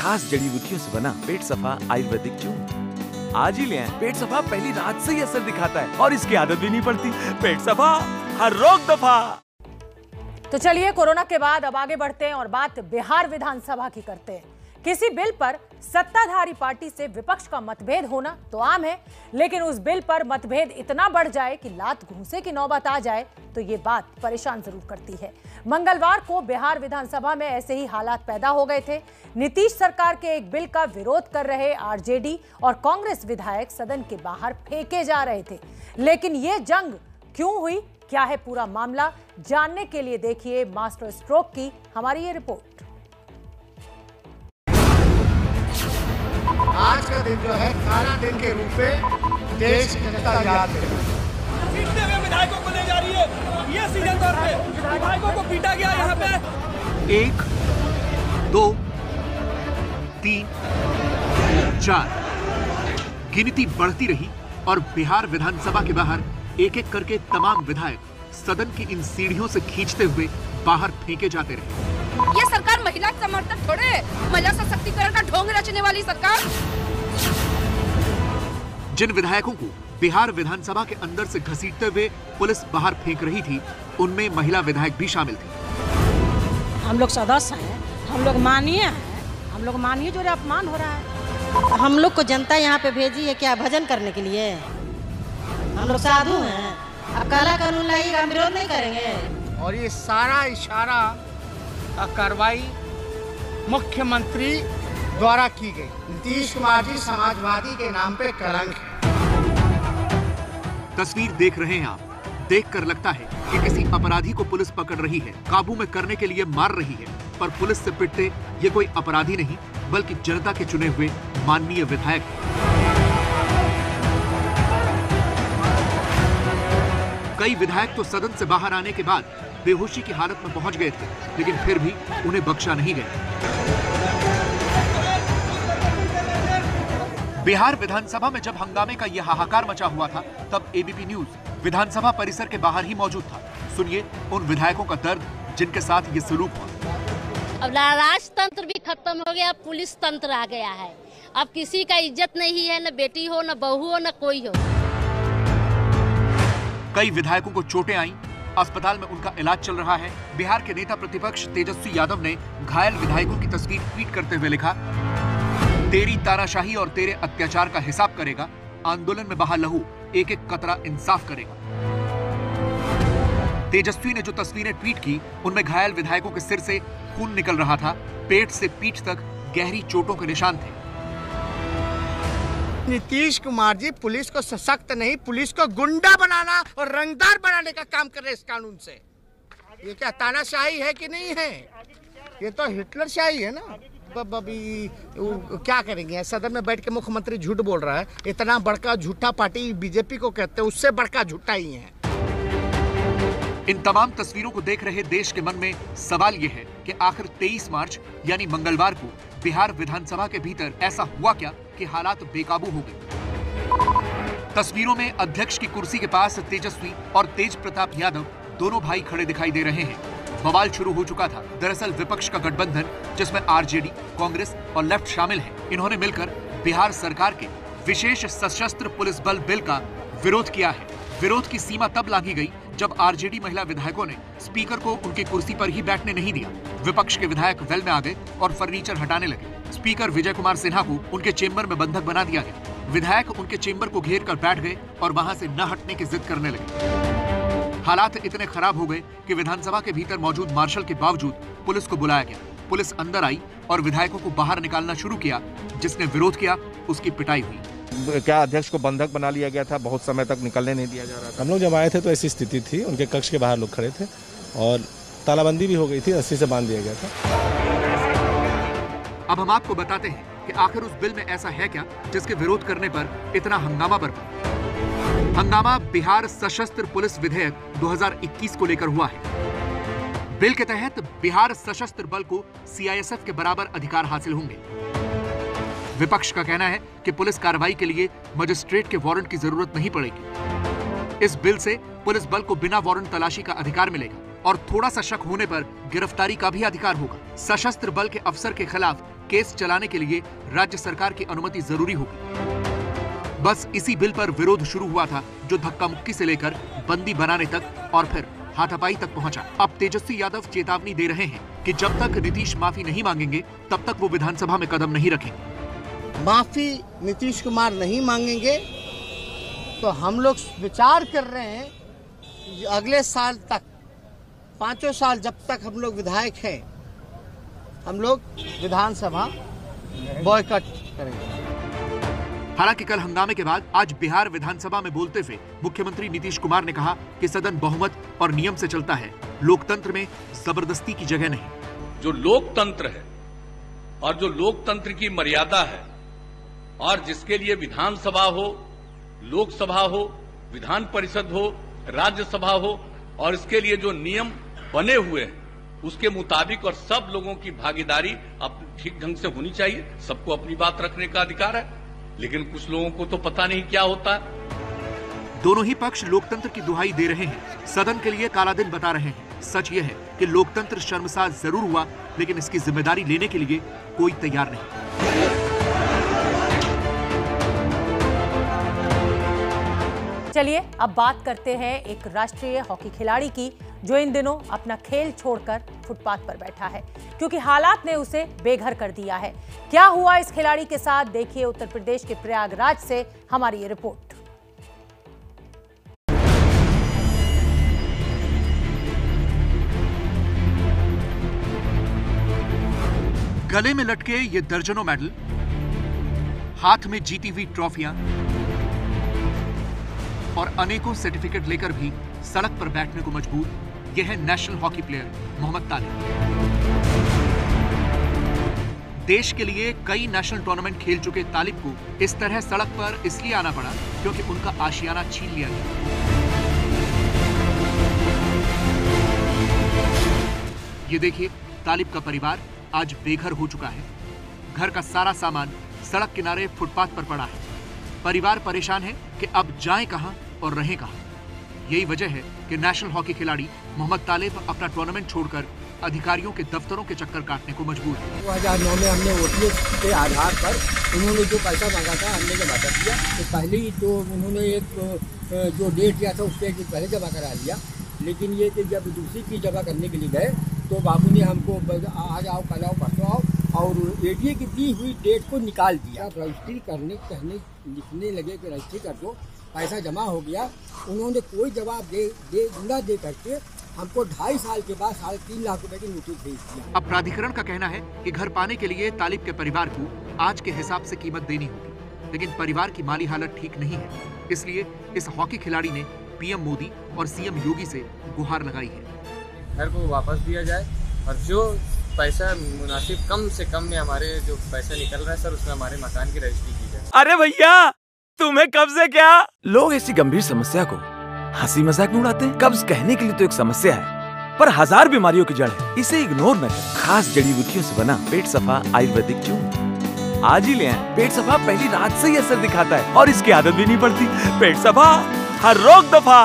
खास जड़ी बूटियों से बना पेट सफा आयुर्वेदिक चूर्ण। आज ही ले आएं। पेट सफा पहली रात से ही असर दिखाता है और इसकी आदत भी नहीं पड़ती। पेट सफा, हर रोग दफा। तो चलिए कोरोना के बाद अब आगे बढ़ते हैं और बात बिहार विधानसभा की करते हैं। किसी बिल पर सत्ताधारी पार्टी से विपक्ष का मतभेद होना तो आम है, लेकिन उस बिल पर मतभेद इतना बढ़ जाए कि लात घूंसे की नौबत आ जाए तो ये बात परेशान जरूर करती है। मंगलवार को बिहार विधानसभा में ऐसे ही हालात पैदा हो गए थे। नीतीश सरकार के एक बिल का विरोध कर रहे आरजेडी और कांग्रेस विधायक सदन के बाहर फेंके जा रहे थे। लेकिन ये जंग क्यों हुई, क्या है पूरा मामला, जानने के लिए देखिए मास्टर स्ट्रोक की हमारी ये रिपोर्ट। आज का दिन जो है काला दिन के रूप में देश की जनता याद करेगी। पीटते हुए विधायकों को ले जा रही है, ये सीधे तौर पे विधायकों को पीटा गया यहाँ पे। 1, 2, 3, 4 गिनती बढ़ती रही और बिहार विधानसभा के बाहर एक एक करके तमाम विधायक सदन की इन सीढ़ियों से खींचते हुए बाहर फेंके जाते रहे। ये सरकार महिला समर्थक थोड़े, महिला सशक्तिकरण का ढोंग रचने वाली सरकार। जिन विधायकों को बिहार विधानसभा के अंदर से घसीटते हुए पुलिस बाहर फेंक रही थी, उनमें महिला विधायक भी शामिल थी। हम लोग सदस्य हैं, हम लोग माननीय हैं, हम लोग माननीय जो अपमान हो रहा है। हम लोग को जनता यहाँ पे भेजी है क्या, भजन करने के लिए? हम लोग साधु हैं, अब काला कानून लाइएगा, हम विरोध नहीं करेंगे। और ये सारा इशारा कार्रवाई मुख्यमंत्री द्वारा की गई। नीतीश कुमार जी समाजवादी के नाम पे कलंक है। तस्वीर देख रहे हैं आप, देखकर लगता है कि किसी अपराधी को पुलिस पकड़ रही है, काबू में करने के लिए मार रही है, पर पुलिस से पिटते ये कोई अपराधी नहीं बल्कि जनता के चुने हुए माननीय विधायक। कई विधायक तो सदन से बाहर आने के बाद बेहोशी की हालत में पहुंच गए थे, लेकिन फिर भी उन्हें बख्शा नहीं गया। बिहार विधानसभा में जब हंगामे का यह हाहाकार मचा हुआ था, तब एबीपी न्यूज विधानसभा परिसर के बाहर ही मौजूद था। सुनिए उन विधायकों का दर्द जिनके साथ ये सलूक हुआ। अब राजतंत्र भी खत्म हो गया, पुलिस तंत्र आ गया है। अब किसी का इज्जत नहीं है, न बेटी हो, न बहू हो, न कोई हो। कई विधायकों को चोटें आईं, अस्पताल में उनका इलाज चल रहा है। बिहार के नेता प्रतिपक्ष तेजस्वी यादव ने घायल विधायकों की तस्वीर ट्वीट करते हुए लिखा, तेरी तानाशाही और तेरे अत्याचार का हिसाब करेगा, आंदोलन में बहा लहू एक एक कतरा इंसाफ करेगा। तेजस्वी ने जो तस्वीरें ट्वीट की, उनमें घायल विधायकों के सिर से खून निकल रहा था, पेट से पीठ तक गहरी चोटों के निशान थे। नीतीश कुमार जी पुलिस को सशक्त नहीं, पुलिस को गुंडा बनाना और रंगदार बनाने का काम कर रहे हैं इस कानून से। ये क्या तानाशाही है कि नहीं है? ये तो हिटलरशाही है ना। अभी क्या करेंगे? सदन में बैठ के मुख्यमंत्री झूठ बोल रहा है। इतना बड़का झूठा पार्टी बीजेपी को कहते हैं, उससे बड़का झूठा ही है। इन तमाम तस्वीरों को देख रहे देश के मन में सवाल यह है कि आखिर 23 मार्च यानी मंगलवार को बिहार विधानसभा के भीतर ऐसा हुआ क्या कि हालात बेकाबू हो गए। तस्वीरों में अध्यक्ष की कुर्सी के पास तेजस्वी और तेज प्रताप यादव दोनों भाई खड़े दिखाई दे रहे हैं। बवाल शुरू हो चुका था। दरअसल विपक्ष का गठबंधन, जिसमें आरजेडी, कांग्रेस और लेफ्ट शामिल है, इन्होंने मिलकर बिहार सरकार के विशेष सशस्त्र पुलिस बल बिल का विरोध किया है। विरोध की सीमा तब लांघी गई जब आरजेडी महिला विधायकों ने स्पीकर को उनकी कुर्सी पर ही बैठने नहीं दिया। विपक्ष के विधायक वेल में आ गए और फर्नीचर हटाने लगे। स्पीकर विजय कुमार सिन्हा को उनके चेंबर में बंधक बना दिया गया। विधायक उनके चेंबर को घेर कर बैठ गए और वहां से न हटने की जिद करने लगे। हालात इतने खराब हो गए कि विधानसभा के भीतर मौजूद मार्शल के बावजूद पुलिस को बुलाया गया। पुलिस अंदर आई और विधायकों को बाहर निकालना शुरू किया। जिसने विरोध किया उसकी पिटाई हुई। क्या अध्यक्ष को बंधक बना लिया गया था? बहुत समय तक निकलने नहीं दिया जा रहा था। हम लोग जब आए थे तो ऐसी स्थिति थी, उनके कक्ष के बाहर लोग खड़े थे और तालाबंदी भी हो गई थी, रस्सी से बांध दिया गया था। अब हम आपको बताते हैं कि आखिर उस बिल में ऐसा है क्या जिसके विरोध करने पर इतना हंगामा बरपा। हंगामा बिहार सशस्त्र पुलिस विधेयक 2021 को लेकर हुआ है। बिल के तहत बिहार सशस्त्र बल को सीआईएसएफ के बराबर अधिकार हासिल होंगे। विपक्ष का कहना है कि पुलिस कार्रवाई के लिए मजिस्ट्रेट के वारंट की जरूरत नहीं पड़ेगी। इस बिल से पुलिस बल को बिना वारंट तलाशी का अधिकार मिलेगा और थोड़ा सा शक होने पर गिरफ्तारी का भी अधिकार होगा। सशस्त्र बल के अफसर के खिलाफ केस चलाने के लिए राज्य सरकार की अनुमति जरूरी होगी। बस इसी बिल पर विरोध शुरू हुआ था, जो धक्का मुक्की से लेकर बंदी बनाने तक और फिर हाथापाई तक पहुंचा। अब तेजस्वी यादव चेतावनी दे रहे हैं कि जब तक नीतीश माफी नहीं मांगेंगे तब तक वो विधानसभा में कदम नहीं रखेंगे। माफी नीतीश कुमार नहीं मांगेंगे तो हम लोग विचार कर रहे हैं अगले साल तक, 5 साल जब तक हम लोग विधायक हैं, हम लोग विधानसभा बॉयकॉट करेंगे। हालांकि कल हंगामे के बाद आज बिहार विधानसभा में बोलते हुए मुख्यमंत्री नीतीश कुमार ने कहा कि सदन बहुमत और नियम से चलता है, लोकतंत्र में जबरदस्ती की जगह नहीं। जो लोकतंत्र है और जो लोकतंत्र की मर्यादा है और जिसके लिए विधानसभा हो, लोकसभा हो, विधान परिषद हो, राज्यसभा हो और इसके लिए जो नियम बने हुए हैं उसके मुताबिक और सब लोगों की भागीदारी ठीक ढंग से होनी चाहिए। सबको अपनी बात रखने का अधिकार है, लेकिन कुछ लोगों को तो पता नहीं क्या होता है। दोनों ही पक्ष लोकतंत्र की दुहाई दे रहे हैं, सदन के लिए काला दिन बता रहे हैं। सच यह है कि लोकतंत्र शर्मसार जरूर हुआ, लेकिन इसकी जिम्मेदारी लेने के लिए कोई तैयार नहीं। चलिए अब बात करते हैं एक राष्ट्रीय हॉकी खिलाड़ी की, जो इन दिनों अपना खेल छोड़कर फुटपाथ पर बैठा है, क्योंकि हालात ने उसे बेघर कर दिया है। क्या हुआ इस खिलाड़ी के साथ, देखिए उत्तर प्रदेश के प्रयागराज से हमारी ये रिपोर्ट। गले में लटके ये दर्जनों मेडल, हाथ में जीती हुई ट्रॉफियां और अनेकों सर्टिफिकेट लेकर भी सड़क पर बैठने को मजबूर, यह है नेशनल हॉकी प्लेयर मोहम्मद तालिब। देश के लिए कई नेशनल टूर्नामेंट खेल चुके तालिब को इस तरह सड़क पर इसलिए आना पड़ा क्योंकि उनका आशियाना छीन लिया गया। ये देखिए, तालिब का परिवार आज बेघर हो चुका है। घर का सारा सामान सड़क किनारे फुटपाथ पर पड़ा है। परिवार परेशान है कि अब जाएं कहां और रहें कहां। यही वजह है कि नेशनल हॉकी खिलाड़ी मोहम्मद तालिब अपना टूर्नामेंट छोड़कर अधिकारियों के दफ्तरों के चक्कर काटने को मजबूर है। 2009 में हमने ओटीएस के आधार पर उन्होंने जो पैसा मांगा था हमने जमा कर दिया। तो पहले ही तो उन्होंने एक जो डेट दिया था उससे एक दिन पहले जमा करा लिया, लेकिन ये कि जब दूसरी चीज जमा करने के लिए गए तो बाबू ने हमको आज आओ, कल आओ, परसों आओ और एडीए की दी हुई डेट को निकाल दिया। रजिस्ट्री कहने लिखने लगे कि रजिस्ट्री कर दो, पैसा जमा हो गया। उन्होंने कोई जवाब दे करके हमको 2.5 साल के बाद 3.5 लाख रुपए की नोटिस भेज दिया। अब प्राधिकरण का कहना है कि घर पाने के लिए तालिब के परिवार को आज के हिसाब से कीमत देनी होगी, लेकिन परिवार की माली हालत ठीक नहीं है। इसलिए इस हॉकी खिलाड़ी ने पीएम मोदी और सीएम योगी से गुहार लगाई है। घर को वापस दिया जाए और जो पैसा मुनासिब कम से कम में हमारे जो पैसा निकल रहा है सर, उसमें हमारे मकान की रजिस्ट्री की जाए। अरे भैया, तुम्हें कब्ज है क्या? लोग ऐसी गंभीर समस्या को हंसी मजाक में उड़ाते हैं। कब्ज कहने के लिए तो एक समस्या है, पर 1000 बीमारियों की जड़ है। इसे इग्नोर न करें। खास जड़ी बूटियों से बना पेट सफा आयुर्वेदिक च्यून आज ही ले आएं। पेट सफा पहली रात से ही असर दिखाता है और इसकी आदत भी नहीं पड़ती। पेट सफा हर रोग दफा।